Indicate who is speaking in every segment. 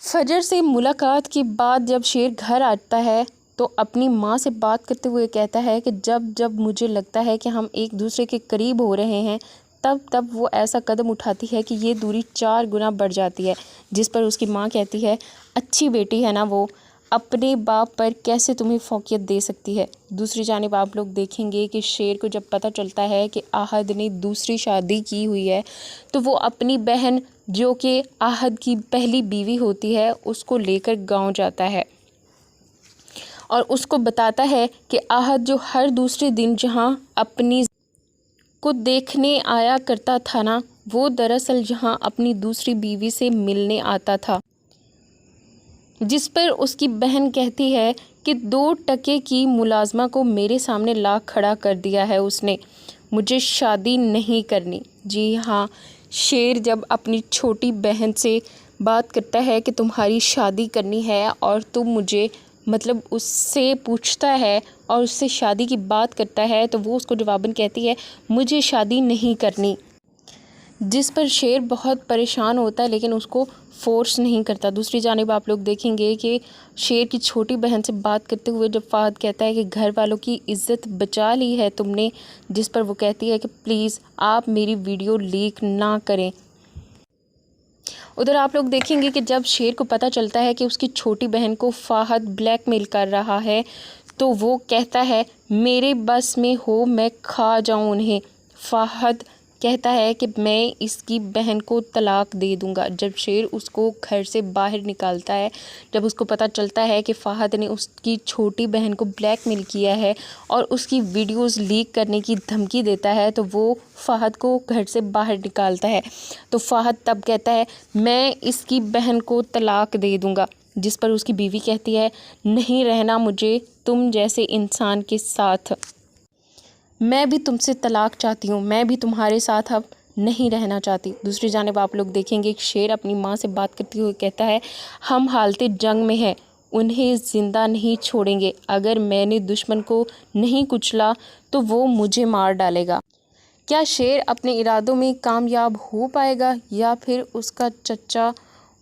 Speaker 1: فجر سے ملاقات کے بعد جب شیر گھر آتا ہے تو اپنی ماں سے بات کرتے ہوئے کہتا ہے کہ جب جب مجھے لگتا ہے کہ ہم ایک دوسرے کے قریب ہو رہے ہیں تب وہ ایسا قدم اٹھاتی ہے کہ یہ دوری 4 گنا بڑھ جاتی ہے، جس پر اس کی ماں کہتی ہے اچھی بیٹی ہے نا، وہ اپنے باپ پر کیسے تمہیں فوقیت دے سکتی ہے۔ دوسری جانب آپ لوگ دیکھیں گے کہ شیر کو جب پتہ چلتا ہے کہ آہد نے دوسری شادی کی ہوئی ہے تو وہ اپنی بہن جو کہ آہد کی پہلی بیوی ہوتی ہے اس کو لے کر گاؤں جاتا ہے اور اس کو بتاتا ہے کہ آہد جو ہر دوسرے دن جہاں اپنی کو دیکھنے آیا کرتا تھا نا، وہ دراصل جہاں اپنی دوسری بیوی سے ملنے آتا تھا، جس پر اس کی بہن کہتی ہے کہ 2 ٹکے کی ملازمہ کو میرے سامنے لا کھڑا کر دیا ہے اس نے، مجھے شادی نہیں کرنی۔ جی ہاں، شیر جب اپنی چھوٹی بہن سے بات کرتا ہے کہ تمہاری شادی کرنی ہے اور تم مجھے اس سے پوچھتا ہے اور اس سے شادی کی بات کرتا ہے تو وہ اس کو جواباً کہتی ہے مجھے شادی نہیں کرنی، جس پر شیر بہت پریشان ہوتا ہے لیکن اس کو فورس نہیں کرتا۔ دوسری جانب آپ لوگ دیکھیں گے کہ شیر کی چھوٹی بہن سے بات کرتے ہوئے جب فہد کہتا ہے کہ گھر والوں کی عزت بچا لی ہے تم نے، جس پر وہ کہتی ہے کہ پلیز آپ میری ویڈیو لیک نہ کریں۔ ادھر آپ لوگ دیکھیں گے کہ جب شیر کو پتہ چلتا ہے کہ اس کی چھوٹی بہن کو فہد بلیک میل کر رہا ہے تو وہ کہتا ہے میرے بس میں ہو میں کھا جاؤں انہیں۔ فہد کہتا ہے کہ میں اس کی بہن کو طلاق دے دوں گا۔ جب شیر اس کو گھر سے باہر نکالتا ہے، جب اس کو پتہ چلتا ہے کہ فہد نے اس کی چھوٹی بہن کو بلیک میل کیا ہے اور اس کی ویڈیوز لیک کرنے کی دھمکی دیتا ہے تو وہ فہد کو گھر سے باہر نکالتا ہے، تو فہد تب کہتا ہے میں اس کی بہن کو طلاق دے دوں گا، جس پر اس کی بیوی کہتی ہے نہیں رہنا مجھے تم جیسے انسان کے ساتھ، میں بھی تم سے طلاق چاہتی ہوں، میں بھی تمہارے ساتھ اب نہیں رہنا چاہتی۔ دوسری جانب آپ لوگ دیکھیں گے کہ شیر اپنی ماں سے بات کرتے ہوئے کہتا ہے ہم حالت جنگ میں ہیں، انہیں زندہ نہیں چھوڑیں گے، اگر میں نے دشمن کو نہیں کچلا تو وہ مجھے مار ڈالے گا۔ کیا شیر اپنے ارادوں میں کامیاب ہو پائے گا یا پھر اس کا چچا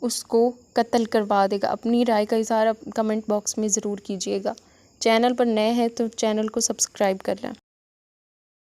Speaker 1: اس کو قتل کروا دے گا؟ اپنی رائے کا اظہار کمنٹ باکس میں ضرور کیجیے گا۔ چینل پر نئے ہیں تو چینل کو سبسکرائب کر لیں۔